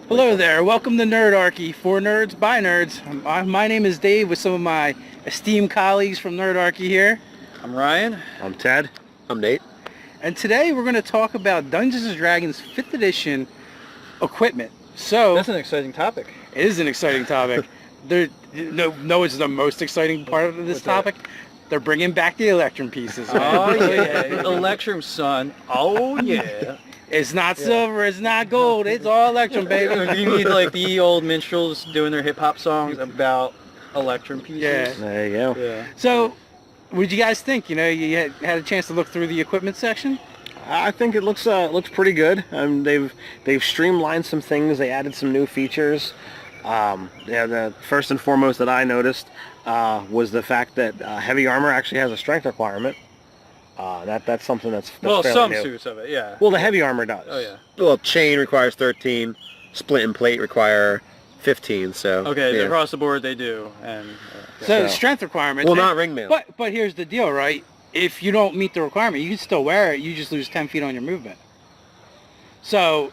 Hello there, welcome to Nerdarchy, for nerds, by nerds. My name is Dave with some of my esteemed colleagues from Nerdarchy here. I'm Ryan. I'm Ted. I'm Nate. And today we're going to talk about Dungeons & Dragons 5th edition equipment. So That's an exciting topic. it is an exciting topic. No, it's the most exciting part of this topic. They're bringing back the Electrum pieces. Oh yeah, Electrum, son. Oh yeah. It's not silver, it's not gold, it's all Electrum, baby. You need like the old minstrels doing their hip hop songs about Electrum pieces. Yeah. There you go. Yeah. So, what did you guys think? You know, you had a chance to look through the equipment section? I think it looks pretty good. They've streamlined some things. They added some new features. The first and foremost that I noticed was the fact that heavy armor actually has a strength requirement. That's something that's Well, fairly some new. suits of it, yeah. Well, the heavy armor does. Oh yeah. Well, chain requires 13, splint and plate require 15, so... Okay, yeah. across the board they do, and So strength requirements. Well, not ring mail. But here's the deal, right? If you don't meet the requirement, you can still wear it. You just lose 10 feet on your movement. So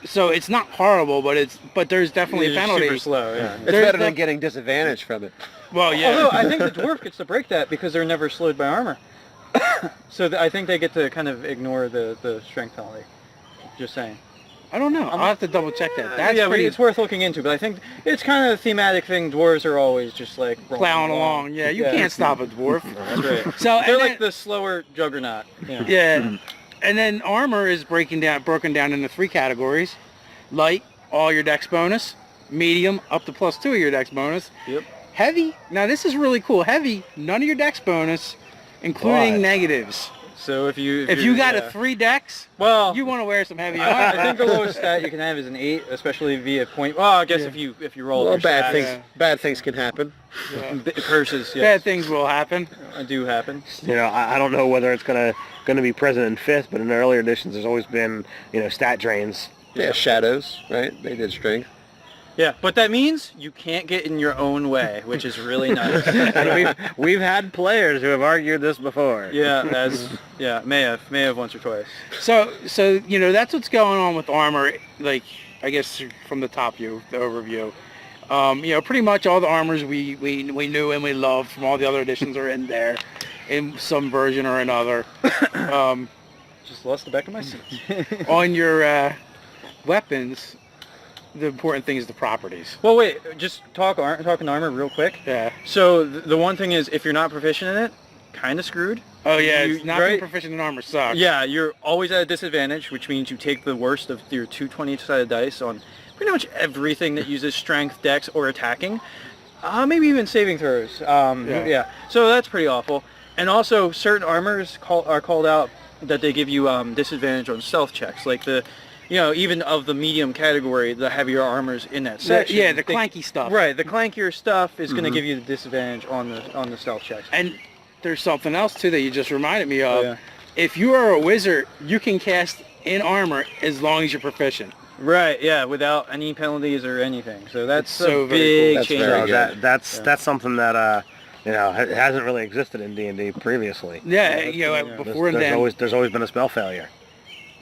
it's not horrible, but there's definitely a it's penalty. super slow, yeah. It's There's better than getting disadvantage from it. Well, yeah. Although I think the dwarf gets to break that because they're never slowed by armor. So I think they get to kind of ignore the strength penalty. Just saying. I don't know. I'll have to double check that. That's yeah, pretty it's worth looking into, but I think it's kind of a thematic thing. Dwarves are always just like plowing along. Yeah, you can't stop a dwarf. That's right. So They're and like then, the slower juggernaut. You know. yeah, and then armor is broken down into 3 categories: light, all your dex bonus; medium, up to +2 of your dex bonus; Yep. heavy. Now this is really cool. Heavy, none of your dex bonus, including What? negatives. So if you got a 3 dex, well, you want to wear some heavy I armor. think the lowest stat you can have is an 8, especially via point. Well, I guess if you roll Well, your bad stats. things can happen. Curses, yes. Bad things will happen. Do happen. You know, I don't know whether it's gonna be present in 5th, but in the earlier editions, there's always been stat drains. Yeah, shadows, right? They did strength. Yeah, but that means you can't get in your own way, which is really nice. And we've had players who have argued this before. Yeah, may have once or twice. So that's what's going on with armor. Like, I guess from the top view, the overview. Pretty much all the armors we knew and we loved from all the other editions are in there, in some version or another. Just lost the back of my seat. On your weapons, the important thing is the properties. Well, wait, just talking armor real quick. Yeah. So the one thing is, if you're not proficient in it, kind of screwed. Oh yeah, You- it's not being proficient in armor sucks. Yeah, you're always at a disadvantage, which means you take the worst of your 2 20-sided dice on pretty much everything that uses strength, dex, or attacking. Maybe even saving throws. Yeah. So that's pretty awful. And also, certain armors are called out that they give you disadvantage on stealth checks, like even of the medium category, the heavier armors in that section. The clanky stuff. Right, the clankier stuff is going to give you the disadvantage on the stealth checks. And there's something else too that you just reminded me of. Oh, yeah. If you are a wizard, you can cast in armor as long as you're proficient. Right, yeah, without any penalties or anything. So that's so a very big cool. That's change. very So good. that's something that hasn't really existed in D&D previously. Yeah, before then. There's always been a spell failure.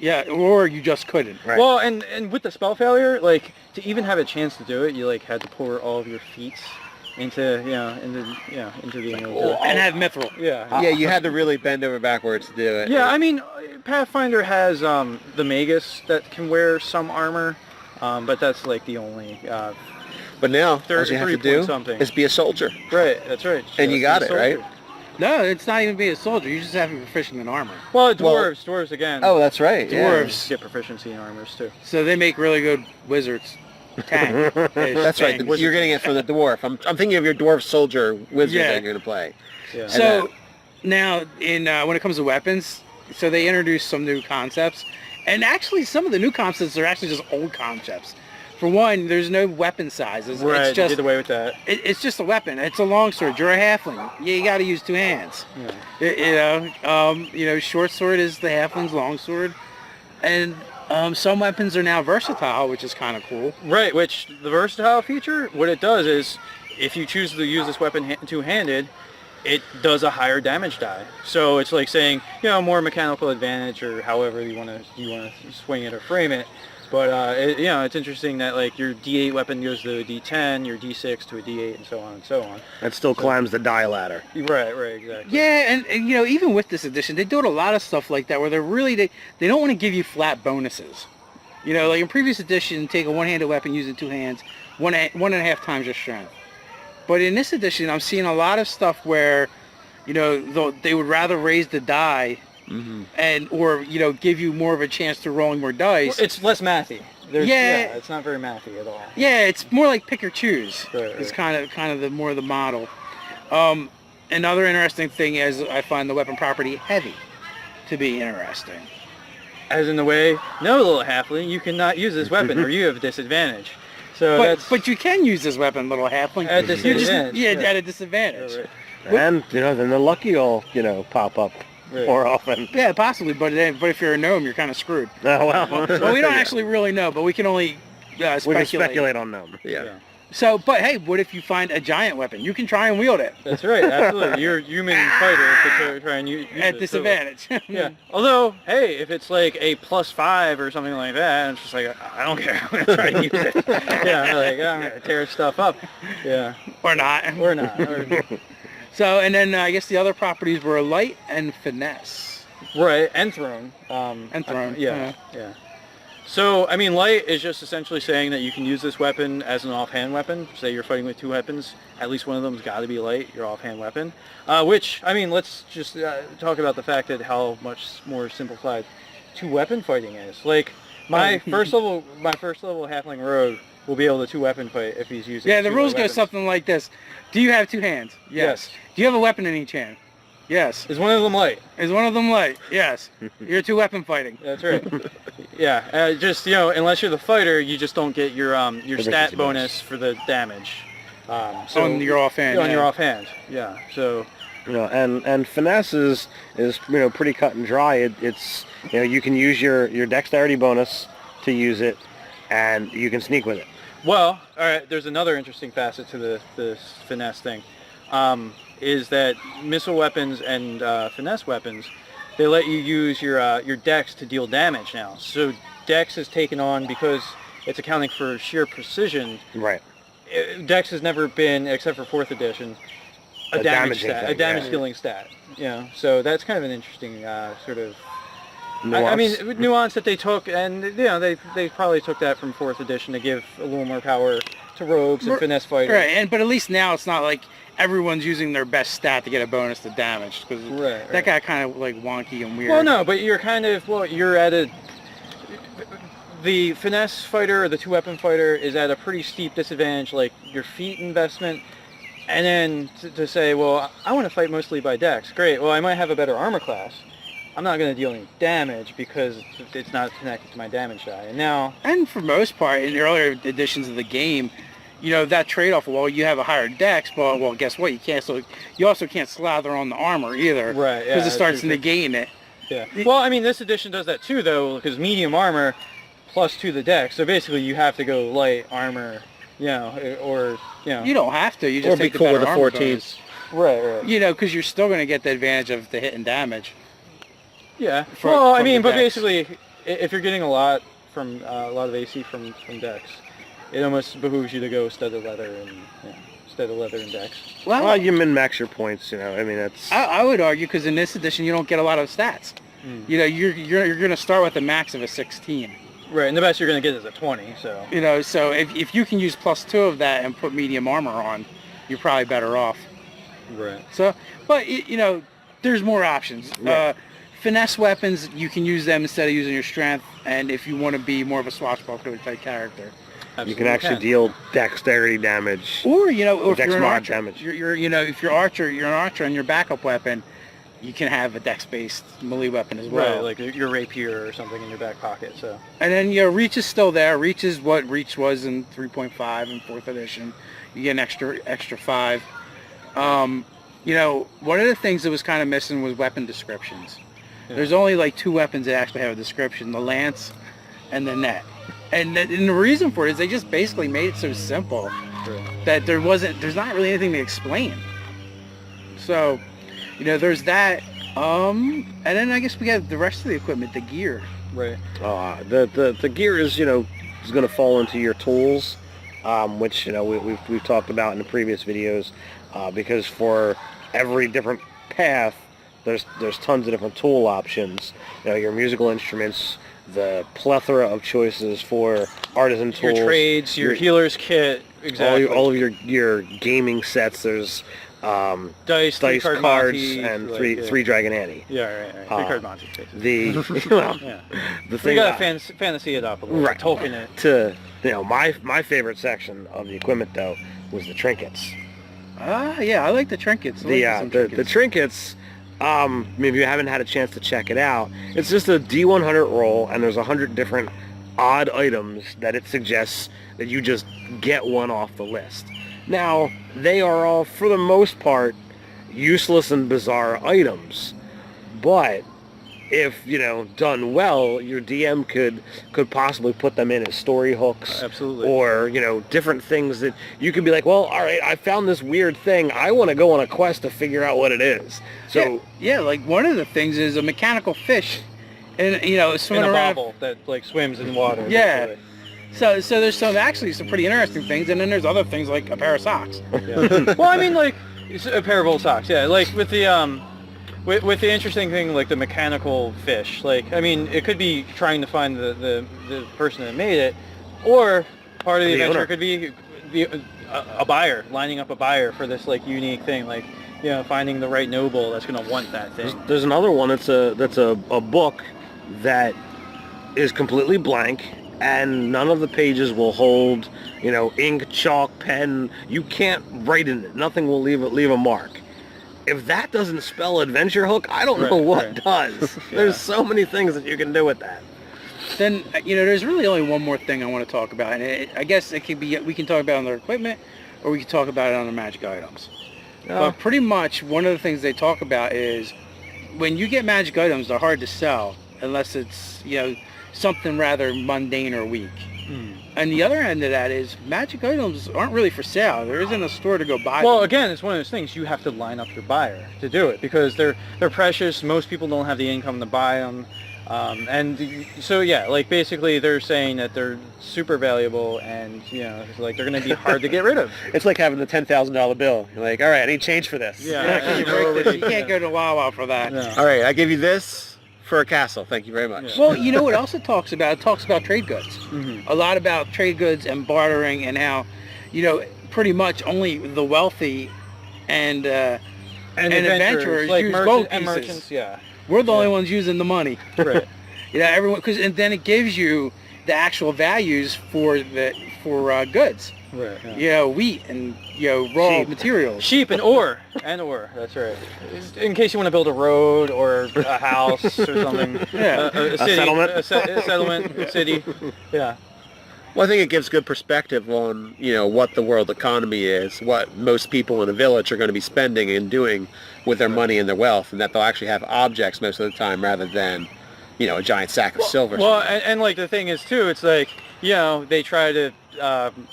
Yeah, or you just couldn't. Right. Well, and with the spell failure, like to even have a chance to do it, you like had to pour all of your feats into the And have mithril. yeah. Yeah, you had to really bend over backwards to do it. Yeah, I mean, Pathfinder has the Magus that can wear some armor, but that's like the only. But now, all you have 3 to do point something. is be a soldier. Right, that's right. And you got it, right? No, it's not even being a soldier. You just have to be proficient in armor. Well, dwarves again. Oh, that's right. Dwarves. Get proficiency in armors too. So they make really good wizards. Tank. That's right. You're getting it for the dwarf. I'm thinking of your dwarf soldier wizard that you're going to play. Yeah. So now, when it comes to weapons, so they introduced some new concepts, and actually some of the new concepts are actually just old concepts. For one, there's no weapon sizes. Right, It's just did away with that. it's just a weapon. It's a longsword. You're a halfling. You got to use 2 hands. Yeah. Short sword is the halfling's longsword, and some weapons are now versatile, which is kind of cool. Right, which the versatile feature, what it does is, if you choose to use this weapon two-handed, it does a higher damage die. So it's like saying, more mechanical advantage, or however you want to swing it or frame it. But you know, it's interesting that like your D8 weapon goes to a D10, your D6 to a D8, and so on and so on. That still climbs the die ladder. Right, exactly. Yeah, and you know, even with this edition, they do a lot of stuff like that where they don't want to give you flat bonuses. You know, like in previous edition, take a one-handed weapon using two hands, one and a half times your strength. But in this edition, I'm seeing a lot of stuff where, you know, they would rather raise the die, or you know, give you more of a chance to rolling more dice. Well, it's less mathy. Yeah, it's not very mathy at all. Yeah, it's more like pick or choose. Right, It's kind of the more the model. Another interesting thing is I find the weapon property heavy to be interesting. As in the way, no, little halfling, you cannot use this weapon or you have a disadvantage. So But you can use this weapon, little halfling. At disadvantage. At a disadvantage. Right. And, you know, then the lucky will, you know, pop up more often. Yeah, possibly, but if you're a gnome, you're kind of screwed. Oh, well. Well, we don't actually really know, but we can only speculate. We can speculate on them. Yeah. So, but hey, what if you find a giant weapon? You can try and wield it. That's right, absolutely. You're a human fighter to try and use At it, disadvantage. Yeah. Although, hey, if it's like a +5 or something like that, it's just like, I don't care. I'm going to try and use it. Yeah, like, I'm going to tear stuff up. Yeah. Or not. Or not. So, and then I guess the other properties were light and finesse. Right, and thrown. And thrown. Yeah. So, I mean, light is just essentially saying that you can use this weapon as an offhand weapon. Say you're fighting with two weapons, at least one of them's got to be light, your offhand weapon. Which, I mean, let's just talk about the fact that how much more simplified two-weapon fighting is. Like, my first level halfling rogue will be able to two-weapon fight if he's using Yeah, the rules go weapons. something like this. Do you have two hands? Yes. Do you have a weapon in each hand? Yes. Is one of them light? Is one of them light? Yes. You're two-weapon fighting. That's right. Yeah, just, you know, unless you're the fighter, you just don't get your stat bonus for the damage. So on your offhand. On your offhand, yeah. So, You know, and finesse is you know, pretty cut and dry. It's, you know, you can use your dexterity bonus to use it, and you can sneak with it. well, all right. There's another interesting facet to this finesse thing, is that missile weapons and finesse weapons, they let you use your dex to deal damage now. So dex is taken on because it's accounting for sheer precision. Right. Dex has never been, except for 4th edition, a damage damaging stat, thing, a damage yeah. dealing stat. You know, so that's kind of an interesting sort of. Nuance. I mean, nuance that they took, and you know, they probably took that from 4th edition to give a little more power to rogues and finesse fighters. Right, but at least now it's not like everyone's using their best stat to get a bonus to damage, because that got kind of like wonky and weird. Well, no, but you're kind of, you're at the finesse fighter or the two-weapon fighter is at a pretty steep disadvantage, like your feet investment, and then to say, well, I want to fight mostly by dex. Great, well, I might have a better armor class. I'm not going to deal any damage because it's not connected to my damage die. And now, and for most part, in the earlier editions of the game, you know, that trade-off, well, you have a higher dex, but, well, guess what? You also can't slather on the armor either. Right, yeah. Because it starts negating it. Yeah. Well, I mean, this edition does that too, though, because medium armor plus 2 the dex. So basically, you have to go light armor, you know, or, you know. You don't have to. You just Or be take the cool better with the armor 14. bonus. Right. You know, because you're still going to get the advantage of the hit and damage. Yeah. From I mean, the but dex. basically, if you're getting a lot of AC from dex, it almost behooves you to go instead of leather and dex. Well, you min-max your points, you know. I mean, it's... I would argue, because in this edition, you don't get a lot of stats. You know, you're going to start with a max of a 16. Right, and the best you're going to get is a 20, so... You know, so if you can use +2 of that and put medium armor on, you're probably better off. Right. So, but, you know, there's more options. Right. Finesse weapons, you can use them instead of using your strength, and if you want to be more of a swashbuckler type character. You can actually deal dexterity damage. Or, you know, or if Dex you're an mod archer, damage. you're you know, if you're an archer and your backup weapon, you can have a dex-based melee weapon as well. Right, like your rapier or something in your back pocket, so... And then, you know, reach is still there. Reach is what reach was in 3.5 and 4th edition. You get an extra 5. You know, one of the things that was kind of missing was weapon descriptions. Yeah. There's only like 2 weapons that actually have a description, the lance and the net. And the reason for it is they just basically made it so simple that there's not really anything to explain. So, you know, there's that. And then I guess we got the rest of the equipment, the gear. Right. The gear is, is going to fall into your tools, which, we've talked about in the previous videos, because for every different path, there's tons of different tool options. Your musical instruments, the plethora of choices for artisan tools. Your trades, your healer's kit, exactly. All of your gaming sets. There's dice cards, Monty, and three Dragon Annie. Yeah, right. 3-card Monty. Basically. The thing. You got to fantasy it up a little, right? Tolkien it. My favorite section of the equipment though was the trinkets. Yeah, I like the trinkets. The trinkets. If you haven't had a chance to check it out, it's just a D100 roll, and there's 100 different odd items that it suggests that you just get one off the list. Now, they are all, for the most part, useless and bizarre items, but if, done well, your DM could possibly put them in as story hooks. Absolutely. Or, different things that you could be like, well, all right, I found this weird thing. I want to go on a quest to figure out what it is. So yeah, like one of the things is a mechanical fish, and swimming in a around. bobble that swims in water. Yeah. So there's some pretty interesting things, and then there's other things like a pair of socks. Yeah. Well, I mean, like it's a pair of old socks. Yeah, like with the with the interesting thing, like the mechanical fish. Like, I mean, it could be trying to find the person that made it, or part of the adventure could be a buyer, lining up a buyer for this like unique thing, like finding the right noble that's going to want that thing. There's another one that's a book that is completely blank, and none of the pages will hold, ink, chalk, pen. You can't write in it. Nothing will leave a mark. If that doesn't spell adventure hook, I don't know what does. Yeah. There's so many things that you can do with that. Then, there's really only one more thing I want to talk about, and I guess it could be, we can talk about it on their equipment, or we can talk about it on the magic items. But pretty much one of the things they talk about is when you get magic items, they're hard to sell unless it's, something rather mundane or weak. And the other end of that is magic items aren't really for sale. There isn't a store to go buy them. Again, it's one of those things. You have to line up your buyer to do it because they're precious. Most people don't have the income to buy them. And so, yeah, like basically they're saying that they're super valuable and, like they're going to be hard to get rid of. It's like having the $10,000 bill. You're like, all right, I need change for this. Yeah, you can't go to Wawa for that. No. All right, I give you this for a castle. Thank you very much. Yeah. Well, you know what else it talks about? It talks about trade goods. Mm-hmm. A lot about trade goods and bartering and how, pretty much only the wealthy and adventurers like use gold pieces. And merchants, yeah. We're the only ones using the money. Right. Everyone, and then it gives you the actual values for goods. Right. Yeah. Wheat and raw materials. Sheep and ore. That's right. In case you want to build a road or a house or something. Yeah. A city, settlement. A settlement. A city. Yeah. Well, I think it gives good perspective on, what the world economy is, what most people in a village are going to be spending and doing with their money and their wealth, and that they'll actually have objects most of the time rather than, a giant sack of silver. Well, and like the thing is too, it's like, they try to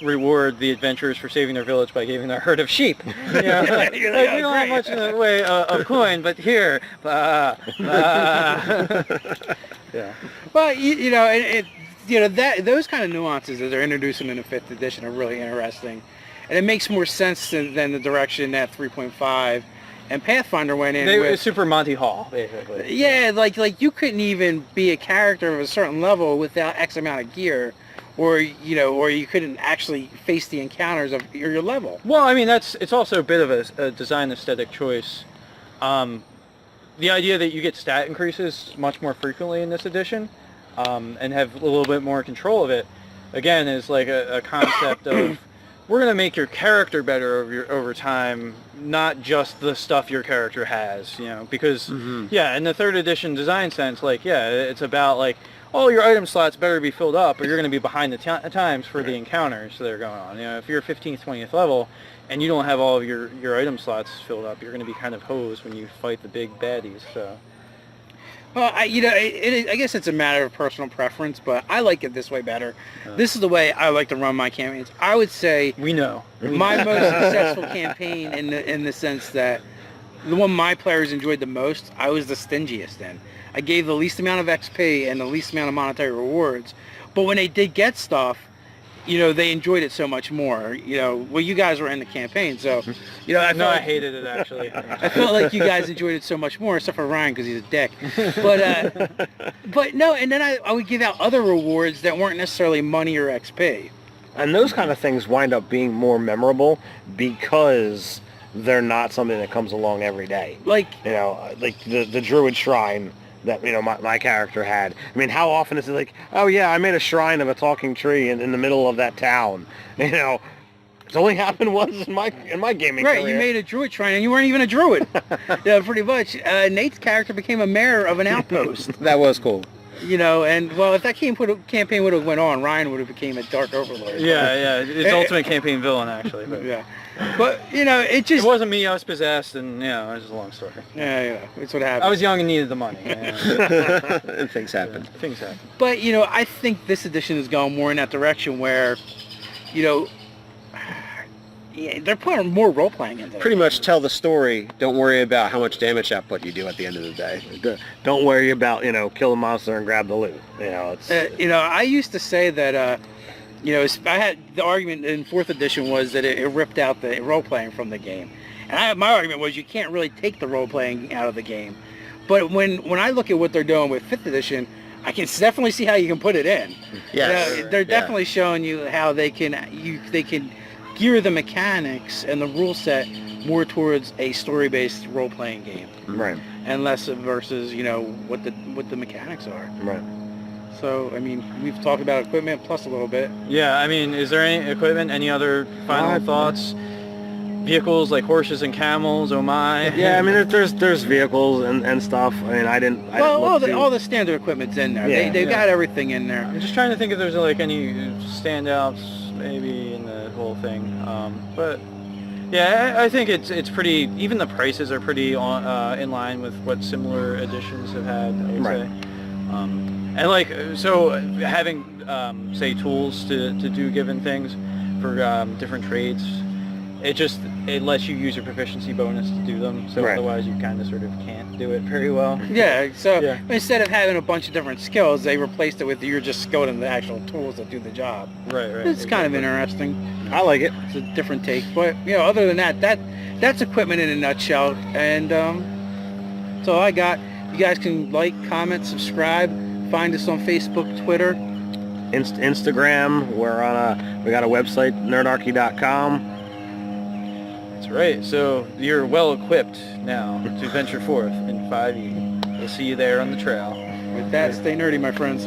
reward the adventurers for saving their village by giving their herd of sheep. We don't have much in the way of coin, but here. Yeah. Well, those kind of nuances that they're introducing in the 5th edition are really interesting, and it makes more sense than the direction that 3.5 and Pathfinder went in. It's Super Monty Hall, basically. Yeah, like you couldn't even be a character of a certain level without X amount of gear, or you couldn't actually face the encounters of your level. Well, I mean it's also a bit of a design aesthetic choice. The idea that you get stat increases much more frequently in this edition, and have a little bit more control of it, again, is like a concept of we're going to make your character better over time, not just the stuff your character has, because, in the 3rd edition design sense, it's about, all your item slots better be filled up, or you're going to be behind the times for the encounters that are going on. If you're 15th, 20th level, and you don't have all of your item slots filled up, you're going to be kind of hosed when you fight the big baddies, so... Well, I guess it's a matter of personal preference, but I like it this way better. This is the way I like to run my campaigns. I would say we know my most successful campaign in the sense that the one my players enjoyed the most, I was the stingiest in. I gave the least amount of XP and the least amount of monetary rewards. But when they did get stuff, you know, they enjoyed it so much more. You know, well, you guys were in the campaign, so, you know, I hated it, actually. I felt like you guys enjoyed it so much more, except for Ryan because he's a dick. But no, and then I would give out other rewards that weren't necessarily money or XP. And those kind of things wind up being more memorable because they're not something that comes along every day. Like, you know, like the Druid Shrine that, you know, my character had. I mean, how often is it like, oh yeah, I made a shrine of a talking tree in the middle of that town. You know, it's only happened once in my gaming right, career. you made a druid shrine and you weren't even a druid. Yeah, pretty much. Nate's character became a mayor of an outpost. That was cool. You know, and well, if that campaign would have went on, Ryan would have became a dark overlord. Yeah, it's ultimate campaign villain, actually. But. Yeah, but you know, it just... It wasn't me, I was possessed, and you know, it was a long story. Yeah, it's what happened. I was young and needed the money. And things happen. Things happen. But, you know, I think this edition is going more in that direction where, you know, yeah, they're putting more role-playing into it. Pretty much tell the story. Don't worry about how much damage output you do at the end of the day. Don't worry about, you know, kill a monster and grab the loot. You know, it's... you know, I used to say that, you know, I had the argument in 4th edition was that it ripped out the role-playing from the game. And my argument was you can't really take the role-playing out of the game. But when I look at what they're doing with 5th edition, I can definitely see how you can put it in. Yeah, you know, they're definitely showing you how they can gear the mechanics and the rule set more towards a story-based role-playing game, right, and less versus, you know, what the mechanics are. Right. So, I mean, we've talked about equipment plus a little bit. Yeah, I mean, is there any equipment? Any other final thoughts? Vehicles like horses and camels? Oh my! Yeah, I mean, there's vehicles and stuff. I mean, I didn't all the standard equipment's in there. Yeah, They've got everything in there. I'm just trying to think if there's like any standouts maybe in the whole thing. But yeah, I think it's pretty. Even the prices are pretty in line with what similar editions have had, I would say. And like, so having say tools to do given things for different trades, it lets you use your proficiency bonus to do them. So otherwise you kind of sort of can't do it very well. Yeah. So instead of having a bunch of different skills, they replaced it with you're just skilled in the actual tools that do the job. Right. It's kind of interesting. I like it. It's a different take, but you know, other than that's equipment in a nutshell. And that's all I got. You guys can like, comment, subscribe. Find us on Facebook, Twitter, Instagram. We got a website, nerdarchy.com. That's right. So you're well equipped now to venture forth in 5e. We'll see you there on the trail. With that, stay nerdy, my friends.